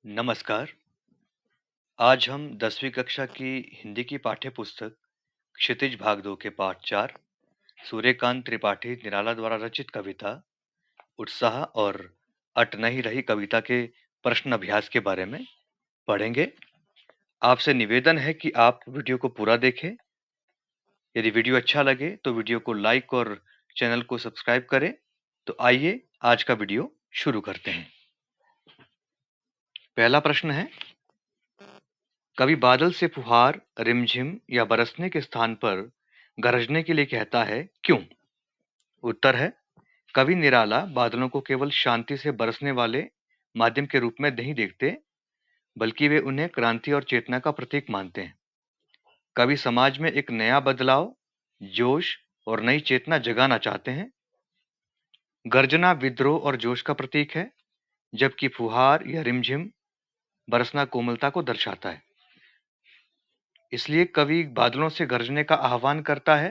नमस्कार। आज हम 10वीं कक्षा की हिंदी की पाठ्य पुस्तक क्षितिज भाग 2 के पाठ 4 सूर्यकांत त्रिपाठी निराला द्वारा रचित कविता उत्साह और अट नहीं रही कविता के प्रश्न अभ्यास के बारे में पढ़ेंगे। आपसे निवेदन है कि आप वीडियो को पूरा देखें। यदि वीडियो अच्छा लगे तो वीडियो को लाइक और चैनल को सब्सक्राइब करें। तो आइए आज का वीडियो शुरू करते हैं। पहला प्रश्न है, कवि बादल से फुहार, रिमझिम या बरसने के स्थान पर गरजने के लिए कहता है, क्यों? उत्तर है, कवि निराला बादलों को केवल शांति से बरसने वाले माध्यम के रूप में नहीं देखते, बल्कि वे उन्हें क्रांति और चेतना का प्रतीक मानते हैं। कवि समाज में एक नया बदलाव, जोश और नई चेतना जगाना चाहते हैं। गर्जना विद्रोह और जोश का प्रतीक है, जबकि फुहार या रिमझिम बरसना कोमलता को दर्शाता है। इसलिए कवि बादलों से गरजने का आह्वान करता है,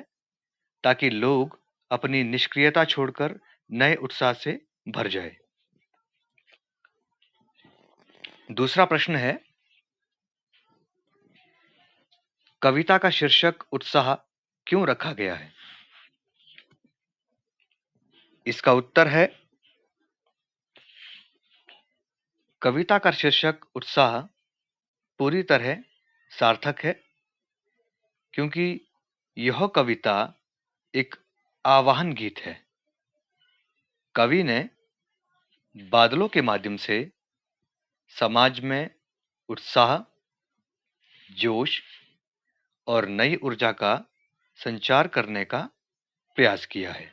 ताकि लोग अपनी निष्क्रियता छोड़कर नए उत्साह से भर जाए। दूसरा प्रश्न है, कविता का शीर्षक उत्साह क्यों रखा गया है? इसका उत्तर है, कविता का शीर्षक उत्साह पूरी तरह सार्थक है, क्योंकि यह कविता एक आवाहन गीत है। कवि ने बादलों के माध्यम से समाज में उत्साह, जोश और नई ऊर्जा का संचार करने का प्रयास किया है।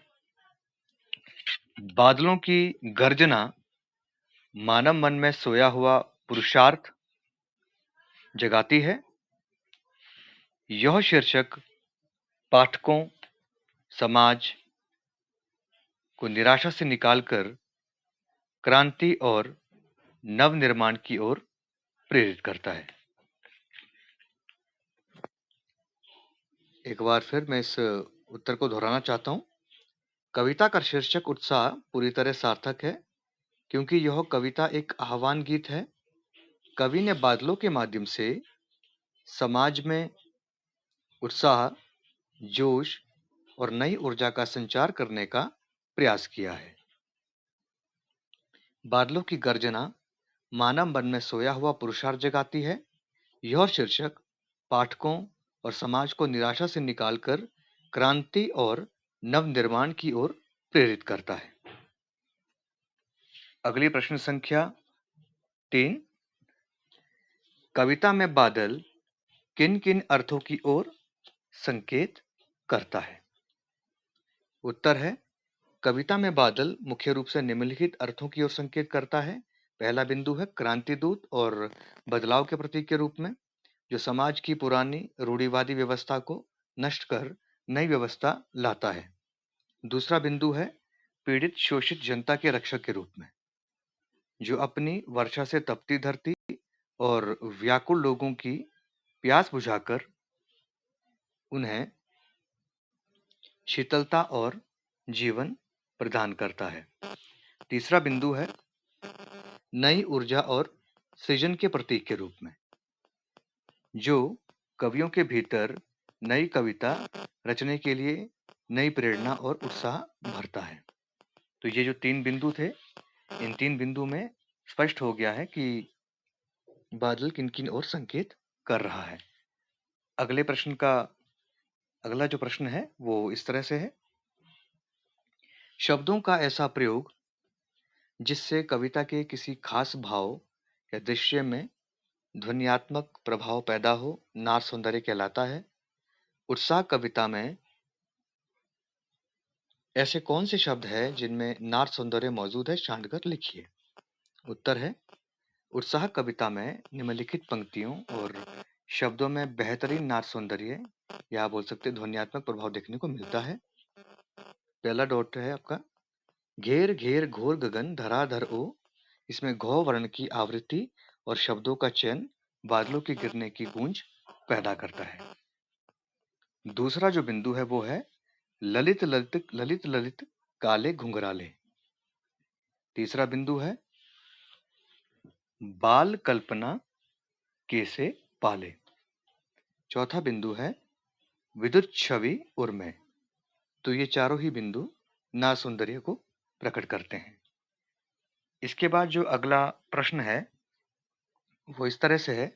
बादलों की गर्जना मानव मन में सोया हुआ पुरुषार्थ जगाती है। यह शीर्षक पाठकों, समाज को निराशा से निकालकर क्रांति और नवनिर्माण की ओर प्रेरित करता है। एक बार फिर मैं इस उत्तर को दोहराना चाहता हूं। कविता का शीर्षक उत्साह पूरी तरह सार्थक है, क्योंकि यह कविता एक आह्वान गीत है। कवि ने बादलों के माध्यम से समाज में उत्साह, जोश और नई ऊर्जा का संचार करने का प्रयास किया है। बादलों की गर्जना मानव मन में सोया हुआ पुरुषार्थ जगाती है। यह शीर्षक पाठकों और समाज को निराशा से निकालकर क्रांति और नवनिर्माण की ओर प्रेरित करता है। अगली प्रश्न संख्या 3, कविता में बादल किन किन अर्थों की ओर संकेत करता है? उत्तर है, कविता में बादल मुख्य रूप से निम्नलिखित अर्थों की ओर संकेत करता है। पहला बिंदु है क्रांति दूत और बदलाव के प्रतीक के रूप में, जो समाज की पुरानी रूढ़िवादी व्यवस्था को नष्ट कर नई व्यवस्था लाता है। दूसरा बिंदु है पीड़ित शोषित जनता के रक्षक के रूप में, जो अपनी वर्षा से तपती धरती और व्याकुल लोगों की प्यास बुझाकर उन्हें शीतलता और जीवन प्रदान करता है। तीसरा बिंदु है नई ऊर्जा और सृजन के प्रतीक के रूप में, जो कवियों के भीतर नई कविता रचने के लिए नई प्रेरणा और उत्साह भरता है। तो ये जो 3 बिंदु थे, इन 3 बिंदु में स्पष्ट हो गया है कि बादल किन-किन ओर संकेत कर रहा है। अगले प्रश्न का अगला जो प्रश्न है वो इस तरह से है, शब्दों का ऐसा प्रयोग जिससे कविता के किसी खास भाव या दृश्य में ध्वन्यात्मक प्रभाव पैदा हो, नार सौंदर्य कहलाता है। उत्साह कविता में ऐसे कौन से शब्द हैं जिनमें नार सौंदर्य मौजूद है, छांटकर लिखिए। उत्तर है, उत्साह कविता में निम्नलिखित पंक्तियों और शब्दों में बेहतरीन नार सौंदर्य या बोल सकते ध्वन्यात्मक प्रभाव देखने को मिलता है। पहला डॉट है आपका, घेर घेर घोर गगन धराधर ओ, इसमें घ वर्ण की आवृत्ति और शब्दों का चयन बादलों के गिरने की गूंज पैदा करता है। दूसरा जो बिंदु है वो है ललित ललित ललित ललित काले घुंघराले। तीसरा बिंदु है बाल कल्पना कैसे पाले। चौथा बिंदु है विद्युत छवि उर्मे। तो ये चारों ही बिंदु नाद सौंदर्य को प्रकट करते हैं। इसके बाद जो अगला प्रश्न है वो इस तरह से है।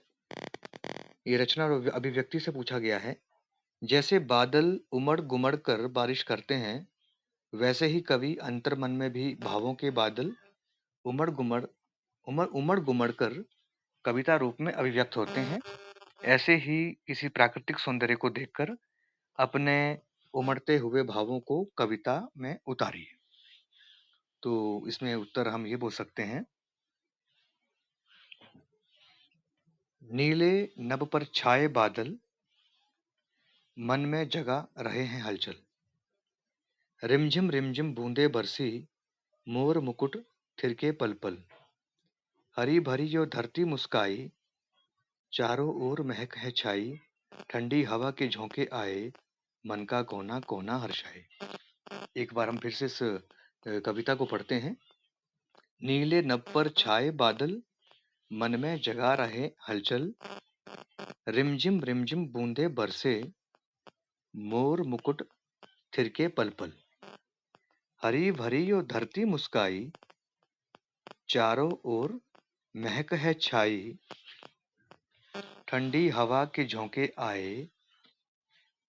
ये रचना और अभिव्यक्ति से पूछा गया है। जैसे बादल उमड़ गुमड़ कर बारिश करते हैं, वैसे ही कवि अंतर्मन में भी भावों के बादल उमड़ गुमड़ उमड़ गुमड़ कर कविता रूप में अभिव्यक्त होते हैं। ऐसे ही किसी प्राकृतिक सौंदर्य को देखकर अपने उमड़ते हुए भावों को कविता में उतारिए। तो इसमें उत्तर हम ये बोल सकते हैं, नीले नभ पर छाए बादल, मन में जगा रहे हैं हलचल। रिमझिम बूंदे बरसी, मोर मुकुट थिरके पल पल। हरी भरी जो धरती मुस्काई, चारों ओर महक है छाई। ठंडी हवा के झोंके आए, मन का कोना कोना हर्षाए। एक बार हम फिर से इस कविता को पढ़ते हैं। नीले नभ पर छाए बादल, मन में जगा रहे हलचल। रिमझिम बूंदे बरसे, मोर मुकुट थिरके पल पल। हरी भरी यो धरती मुस्काई, चारों ओर महक है छाई। ठंडी हवा के झोंके आए,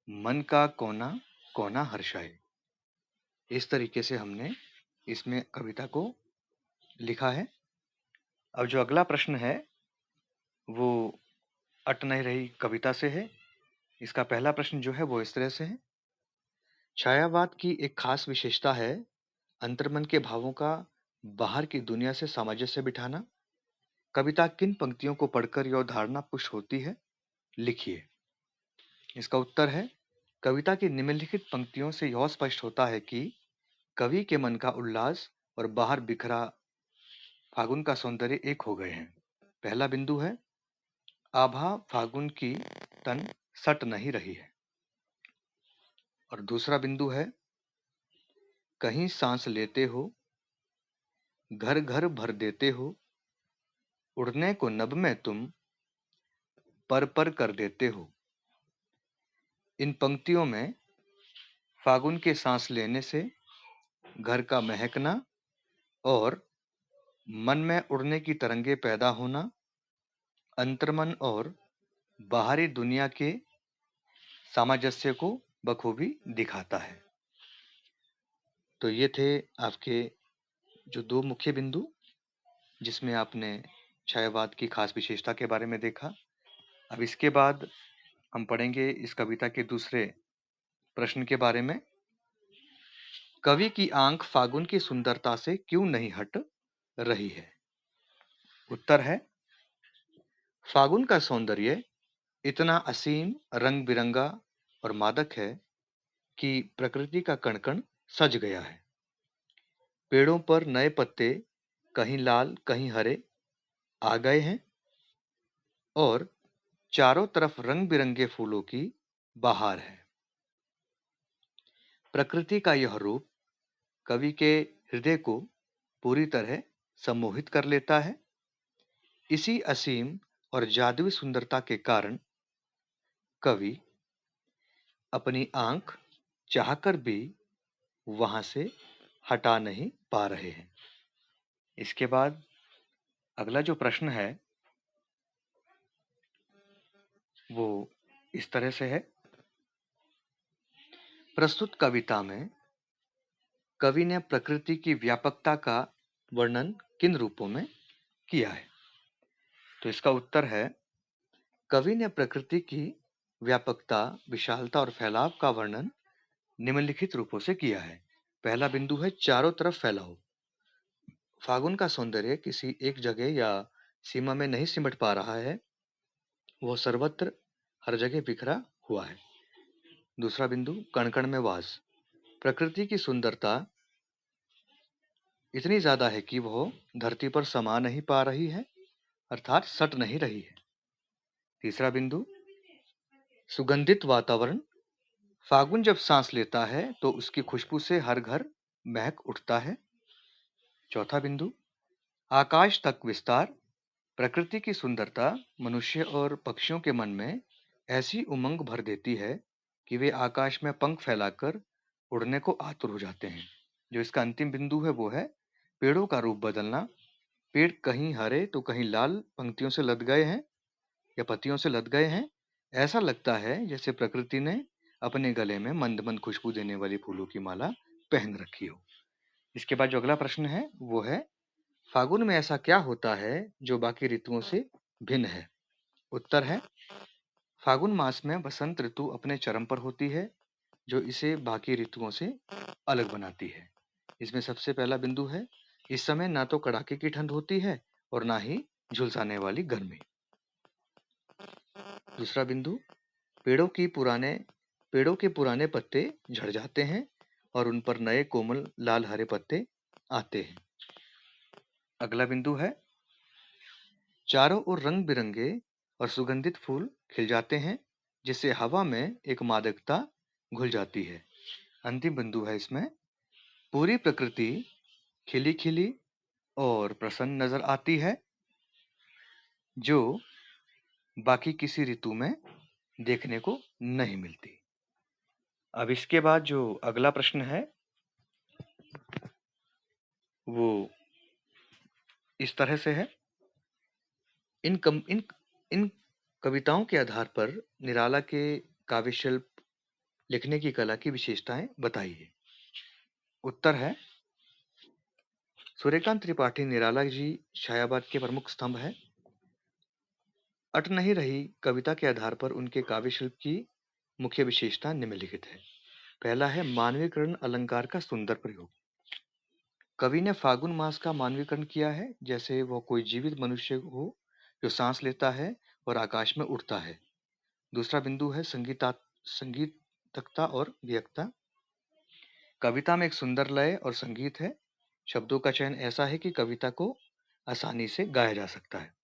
मन का कोना कोना हर्षाए। इस तरीके से हमने इसमें कविता को लिखा है। अब जो अगला प्रश्न है वो अट नहीं रही कविता से है। इसका पहला प्रश्न जो है वो इस तरह से है। छायावाद की एक खास विशेषता है अंतर्मन के भावों का बाहर की दुनिया से सामंजस्य बिठाना। कविता किन पंक्तियों को पढ़कर यह धारणा पुष्ट होती है, लिखिए। इसका उत्तर है, कविता की निम्नलिखित पंक्तियों से यह स्पष्ट होता है कि कवि के मन का उल्लास और बाहर बिखरा फागुन का सौंदर्य एक हो गए हैं। पहला बिंदु है, आभा फागुन की तन सट नहीं रही है। और दूसरा बिंदु है, कहीं सांस लेते हो, घर घर भर देते हो, उड़ने को नभ में तुम पर कर देते हो। इन पंक्तियों में फागुन के सांस लेने से घर का महकना और मन में उड़ने की तरंगे पैदा होना अंतर्मन और बाहरी दुनिया के सामंजस्य को बखूबी दिखाता है। तो ये थे आपके जो दो मुख्य बिंदु, जिसमें आपने छायावाद की खास विशेषता के बारे में देखा। अब इसके बाद हम पढ़ेंगे इस कविता के दूसरे प्रश्न के बारे में। कवि की आंख फागुन की सुंदरता से क्यों नहीं हट रही है? उत्तर है, फागुन का सौंदर्य इतना असीम, रंग बिरंगा और मादक है कि प्रकृति का कण कण सज गया है। पेड़ों पर नए पत्ते कहीं लाल कहीं हरे आ गए हैं और चारों तरफ रंग बिरंगे फूलों की बहार है। प्रकृति का यह रूप कवि के हृदय को पूरी तरह सम्मोहित कर लेता है। इसी असीम और जादुई सुंदरता के कारण कवि अपनी आंख चाहकर भी वहां से हटा नहीं पा रहे हैं। इसके बाद अगला जो प्रश्न है वो इस तरह से है। प्रस्तुत कविता में कवि ने प्रकृति की व्यापकता का वर्णन किन रूपों में किया है? तो इसका उत्तर है, कवि ने प्रकृति की व्यापकता, विशालता और फैलाव का वर्णन निम्नलिखित रूपों से किया है। पहला बिंदु है, चारों तरफ फैलाव। फागुन का सौंदर्य किसी एक जगह या सीमा में नहीं सिमट पा रहा है, वह सर्वत्र हर जगह बिखरा हुआ है। दूसरा बिंदु, कण कण में वास। प्रकृति की सुंदरता इतनी ज्यादा है कि वह धरती पर समा नहीं पा रही है, अर्थात सट नहीं रही है। तीसरा बिंदु, सुगंधित वातावरण। फागुन जब सांस लेता है तो उसकी खुशबू से हर घर महक उठता है। चौथा बिंदु, आकाश तक विस्तार। प्रकृति की सुंदरता मनुष्य और पक्षियों के मन में ऐसी उमंग भर देती है कि वे आकाश में पंख फैलाकर उड़ने को आतुर हो जाते हैं। जो इसका अंतिम बिंदु है वो है पेड़ों का रूप बदलना। पेड़ कहीं हरे तो कहीं लाल पंक्तियों से लद गए हैं या पत्तियों से लद गए हैं। ऐसा लगता है जैसे प्रकृति ने अपने गले में मंद मंद खुशबू देने वाली फूलों की माला पहन रखी हो। इसके बाद जो अगला प्रश्न है वो है, फागुन में ऐसा क्या होता है जो बाकी ऋतुओं से भिन्न है? उत्तर है, फागुन मास में बसंत ऋतु अपने चरम पर होती है, जो इसे बाकी ऋतुओं से अलग बनाती है। इसमें सबसे पहला बिंदु है, इस समय ना तो कड़ाके की ठंड होती है और ना ही झुलसाने वाली गर्मी। दूसरा बिंदु, पेड़ों के पुराने पत्ते झड़ जाते हैं और उन पर नए कोमल लाल हरे पत्ते आते हैं। अगला बिंदु है, चारों ओर रंग बिरंगे और सुगंधित फूल खिल जाते हैं, जिससे हवा में एक मादकता घुल जाती है। अंतिम बिंदु है इसमें, पूरी प्रकृति खिली खिली और प्रसन्न नजर आती है, जो बाकी किसी ऋतु में देखने को नहीं मिलती। अब इसके बाद जो अगला प्रश्न है वो इस तरह से है, इन कम इन इन कविताओं के आधार पर निराला के काव्य शिल्प लिखने की कला की विशेषताएं बताइए। उत्तर है, सूर्यकांत त्रिपाठी निराला जी शायाबाद के प्रमुख स्तंभ है। अट नहीं रही कविता के आधार पर उनके काव्य शिल्प की मुख्य विशेषता निम्नलिखित है। पहला है मानवीकरण अलंकार का सुंदर प्रयोग। कवि ने फागुन मास का मानवीकरण किया है, जैसे वह कोई जीवित मनुष्य हो जो सांस लेता है और आकाश में उड़ता है। दूसरा बिंदु है संगीतकता और व्यक्ता। कविता में एक सुंदर लय और संगीत है। शब्दों का चयन ऐसा है कि कविता को आसानी से गाया जा सकता है।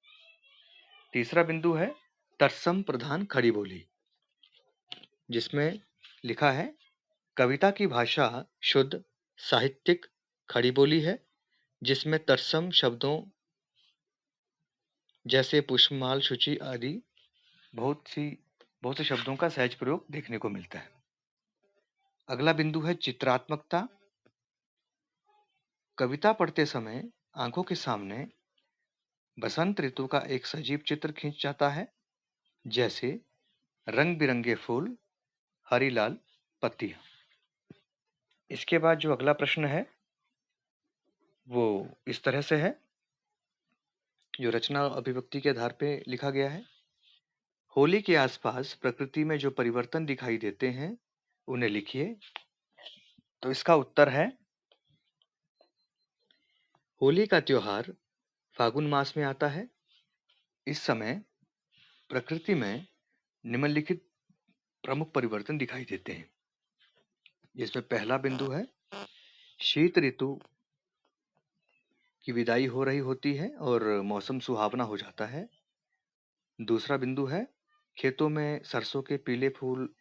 तीसरा बिंदु है तत्सम प्रधान खड़ी बोली, जिसमें लिखा है, कविता की भाषा शुद्ध साहित्यिक खड़ी बोली है, जिसमें तत्सम शब्दों जैसे पुष्पमाल शुचि आदि बहुत से शब्दों का सहज प्रयोग देखने को मिलता है। अगला बिंदु है चित्रात्मकता। कविता पढ़ते समय आंखों के सामने बसंत ऋतु का एक सजीव चित्र खींच जाता है, जैसे रंग बिरंगे फूल, हरी लाल पत्तियां। इसके बाद जो अगला प्रश्न है वो इस तरह से है, जो रचना अभिव्यक्ति के आधार पे लिखा गया है। होली के आसपास प्रकृति में जो परिवर्तन दिखाई देते हैं उन्हें लिखिए। तो इसका उत्तर है, होली का त्योहार फागुन मास में आता है। इस समय प्रकृति में निम्नलिखित प्रमुख परिवर्तन दिखाई देते हैं, जिसमें पहला बिंदु है, शीत ऋतु की विदाई हो रही होती है और मौसम सुहावना हो जाता है। दूसरा बिंदु है, खेतों में सरसों के पीले फूल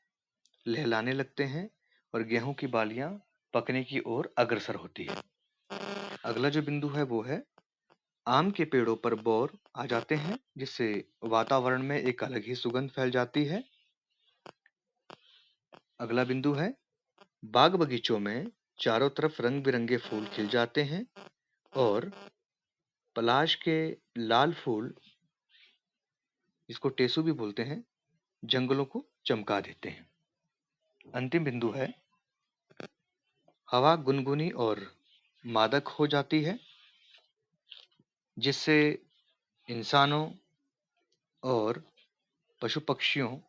लहलाने लगते हैं और गेहूं की बालियां पकने की ओर अग्रसर होती है। अगला जो बिंदु है वो है, आम के पेड़ों पर बौर आ जाते हैं, जिससे वातावरण में एक अलग ही सुगंध फैल जाती है। अगला बिंदु है, बाग बगीचों में चारों तरफ रंग बिरंगे फूल खिल जाते हैं और पलाश के लाल फूल, जिसको टेसू भी बोलते हैं, जंगलों को चमका देते हैं। अंतिम बिंदु है, हवा गुनगुनी और मादक हो जाती है, जिससे इंसानों और पशु पक्षियों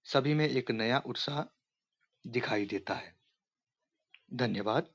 सभी में एक नया उत्साह दिखाई देता है। धन्यवाद।